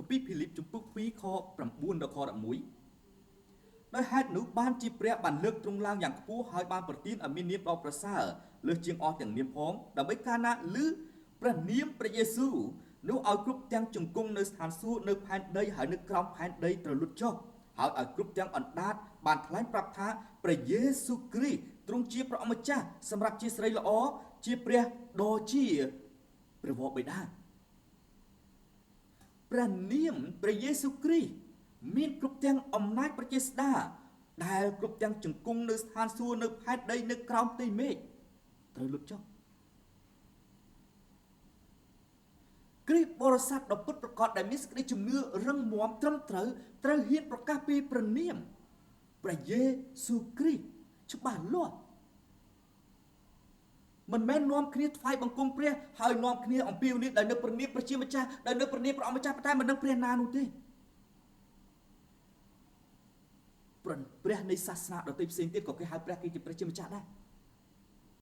ពីភីលីបជំពូក2ខ9ដល់ខ11ដោយហេតុនោះបានជាព្រះបានលើកទ្រង់ឡើងយ៉ាងខ្ពស់ហើយបានប្រទានឲ្យមាននាមដ៏ប្រសើរលើសជាងអស់ទាំងនាមផងដើម្បីកាលណាឮព្រះនាមព្រះយេស៊ូវនោះឲ្យគ្រប់ទាំងជង្គង់នៅស្ថានសួគ៌នៅផែនដីហើយនៅក្រោមផែនដីត្រូវលុតចុះហើយឲ្យគ្រប់ទាំងអណ្ដាតបានថ្លែងប្រាប់ថាព្រះយេស៊ូវគ្រីស្ទទ្រង់ជាព្រះអម្ចាស់សម្រាប់ជាស្រីល្អជាព្រះដ៏ជាព្រះវរបិតាព្រះនាមព្រះយេស៊ូវគ្រីស្ទមានគ្រប់ទាំងអំណាចប្រជាស្ដាដែលគ្រប់ទាំងជង្គង់នៅស្ថានសួគ៌នៅផែនដីនៅក្រោមផ្ទៃមេឃត្រូវលុតចុះគ្រីស្ទបរិស័ទដ៏ពិតប្រាកដដែលមានសេចក្តីជំនឿរឹងមាំត្រឹមត្រូវត្រូវហ៊ានប្រកាសពីព្រះនាមព្រះយេស៊ូវគ្រីស្ទច្បាស់លាស់មិនមែននាំគ្នាថ្វាយបង្គំព្រះហើយនាំគ្នាអំពាវនាវដោយនៅព្រះនាមព្រះជាម្ចាស់ដោយនៅព្រះនាមព្រះអម្ចាស់តែមិនដឹងព្រះណានោះទេព្រះនៃសាសនាដទៃផ្សេងទៀតក៏គេហៅព្រះគេជាព្រះជាម្ចាស់ដែរ